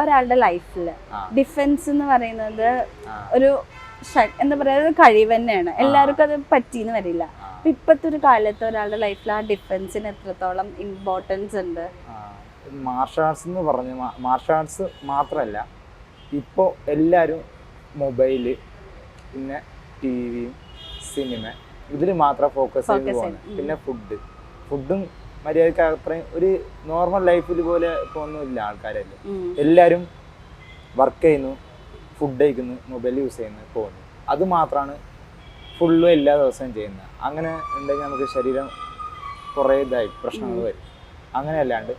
ഒരാളുടെ ലൈഫിൽ ഡിഫൻസ് എന്ന് പറയുന്നത് ഒരു എന്താ പറയുക ഒരു കഴിവ് തന്നെയാണ്. എല്ലാവർക്കും അത് പറ്റിയെന്ന് വരില്ല. അപ്പൊ ഇപ്പോഴത്തെ ഒരു കാലത്ത് ഒരാളുടെ ലൈഫിൽ ആ ഡിഫൻസിന് എത്രത്തോളം ഇമ്പോർട്ടൻസ് ഉണ്ട്? മാർഷൽ ആർട്സ് എന്ന് പറഞ്ഞ മാർഷൽ ആർട്സ് മാത്രമല്ല, ഇപ്പോൾ എല്ലാവരും മൊബൈല്, പിന്നെ ടി വിയും സിനിമ, ഇതിൽ മാത്രം ഫോക്കസ് ചെയ്ത് പോകുന്നത്. പിന്നെ ഫുഡും മര്യാദക്ക് അത്രയും ഒരു നോർമൽ ലൈഫിൽ പോലെ ഇപ്പോൾ ഒന്നുമില്ല ആൾക്കാരല്ലേ. എല്ലാവരും വർക്ക് ചെയ്യുന്നു, ഫുഡ് കഴിക്കുന്നു, മൊബൈൽ യൂസ് ചെയ്യുന്നു, പോകുന്നു. അത് മാത്രമാണ് ഫുള്ളും എല്ലാ ദിവസവും ചെയ്യുന്നത്. അങ്ങനെ ഉണ്ടെങ്കിൽ നമുക്ക് ശരീരം കുറേ പ്രശ്നങ്ങൾ വരും. അങ്ങനെ അല്ലാണ്ട്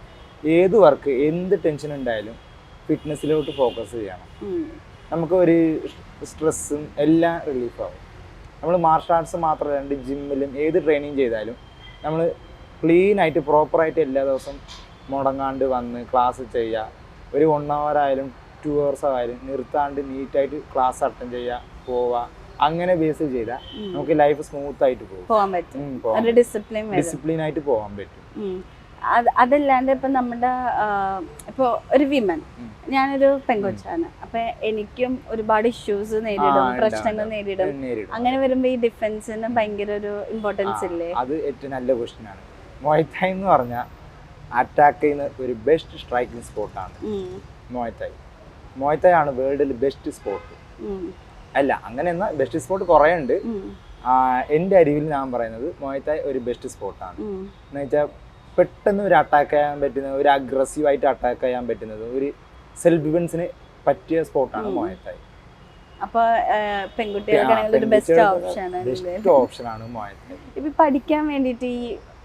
ഏത് വർക്ക്, എന്ത് ടെൻഷൻ ഉണ്ടായാലും ഫിറ്റ്നസ്സിലോട്ട് ഫോക്കസ് ചെയ്യണം. നമുക്ക് ഒരു സ്ട്രെസ്സും എല്ലാം റിലീഫാവും. നമ്മൾ മാർഷൽ ആർട്സ് മാത്രമല്ലാണ്ട് ജിമ്മിലും ഏത് ട്രെയിനിങ് ചെയ്താലും നമ്മൾ ക്ലീനായിട്ട് പ്രോപ്പറായിട്ട് എല്ലാ ദിവസവും മുടങ്ങാണ്ട് വന്ന് ക്ലാസ് ചെയ്യുക. ഒരു 1 hour ആയാലും 2 hours ആയാലും നിർത്താണ്ട് നീറ്റായിട്ട് ക്ലാസ് അറ്റൻഡ് ചെയ്യുക, പോവുക. അങ്ങനെ ബേസ് ചെയ്താൽ നമുക്ക് ലൈഫ് സ്മൂത്ത് ആയിട്ട് പോകാൻ പറ്റും. ഡിസിപ്ലിൻ ആയിട്ട് പോകാൻ പറ്റും. അതല്ലാണ്ട് ഇപ്പൊ നമ്മുടെ ഇപ്പൊ ഒരു വിമൻ, ഞാനൊരു പെങ്കൊച്ചാണ്, അപ്പൊ എനിക്കും ഒരുപാട് ഇഷ്യൂസ് നേരിടും, പ്രശ്നങ്ങൾ നേരിടും. അങ്ങനെ വരുമ്പോ ഈ ഡിഫൻസിന് ഭയങ്കര ഒരു ഇമ്പോർട്ടൻസ് ഇല്ലേ? അത് ഏറ്റവും നല്ല ക്വസ്റ്റ്യൻ ആണ്. മുയ് തായ് എന്ന് പറഞ്ഞാൽ അറ്റാക്ക് ചെയ്യുന്ന ഒരു ബെസ്റ്റ് സ്ട്രൈക്കിംഗ് സ്പോർട്ടാണ് മുയ് തായ്. മുയ് തായ് ആണ് വേൾഡിൽ ബെസ്റ്റ് സ്പോർട്ട്. അല്ല, അങ്ങനെ എന്നാൽ ബെസ്റ്റ് സ്പോർട്ട് കുറേ ഉണ്ട്. എൻ്റെ അറിവിൽ ഞാൻ പറയുന്നത് മുയ് തായ് ഒരു ബെസ്റ്റ് സ്പോർട്ടാണ്. എന്ന് വെച്ചാൽ പെട്ടെന്ന് ഒരു അറ്റാക്ക് ചെയ്യാൻ പറ്റുന്നത്, ഒരു അഗ്രസീവായിട്ട് അറ്റാക്ക് ചെയ്യാൻ പറ്റുന്നത്, ഒരു സെൽഫ് ഡിഫൻസിന് പറ്റിയ സ്പോർട്ടാണ് മുയ് തായ്. അപ്പൊ പെൺകുട്ടികൾക്ക് ബെസ്റ്റ് ഓപ്ഷനാണ് മുയ് തായ്. ഇപ്പൊ പഠിക്കാൻ വേണ്ടിട്ട് ഈ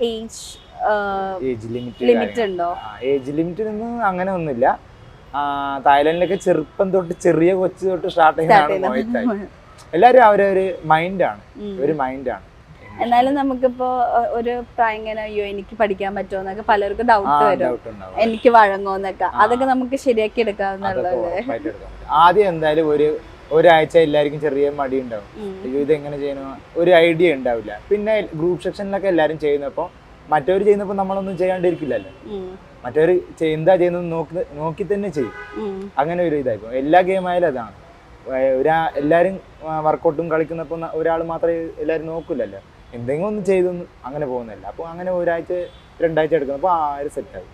ഏജ് ലിമിറ്റ് ഉണ്ടോ? ഏജ് ലിമിറ്റ് അങ്ങനെ ഒന്നുമില്ല. തായ്ലൻഡിലൊക്കെ ചെറുപ്പം തൊട്ട്, ചെറിയ കൊച്ചു തൊട്ട് സ്റ്റാർട്ട് ചെയ്യുന്നതാണ് മുയ് തായ്. എല്ലാവരും അവരൊരു മൈൻഡാണ്. എന്നാലും നമുക്കിപ്പോ ഒരു പ്രായം ഇങ്ങനെ, അയ്യോ എനിക്ക് പഠിക്കാൻ പറ്റുമോ എന്നൊക്കെ പലർക്കും ഡൗട്ട് വരും, എനിക്ക് വഴങ്ങോന്നൊക്കെ. അതൊക്കെ നമുക്ക് ശരിയാക്കി എടുക്കാവുന്നതല്ലേ? ആദ്യം എന്തായാലും ഒരാഴ്ച എല്ലാവർക്കും ചെറിയ മടി ഉണ്ടാവും. അയ്യോ ഇതെങ്ങനെ ചെയ്യണോ, ഒരു ഐഡിയ ഉണ്ടാവില്ല. പിന്നെ ഗ്രൂപ്പ് സെക്ഷനിലൊക്കെ എല്ലാവരും ചെയ്യുന്നപ്പോൾ മറ്റവർ ചെയ്യുന്നപ്പോൾ നമ്മളൊന്നും ചെയ്യാണ്ടിരിക്കില്ലല്ലോ. മറ്റവർ എന്താ ചെയ്യുന്നത് നോക്കി തന്നെ ചെയ്യും. അങ്ങനെ ഒരു ഇതായിരിക്കും. എല്ലാ ഗെയിം ആയാലും അതാണ്. എല്ലാവരും വർക്കൗട്ടും കളിക്കുന്നപ്പോൾ ഒരാൾ മാത്രമേ എല്ലാവരും നോക്കില്ലല്ലോ. എന്തെങ്കിലും ഒന്ന് ചെയ്തൊന്നും അങ്ങനെ പോകുന്നില്ല. അപ്പോൾ അങ്ങനെ 1 ആഴ്ച 2 ആഴ്ച എടുക്കുന്നപ്പോൾ സെറ്റായി.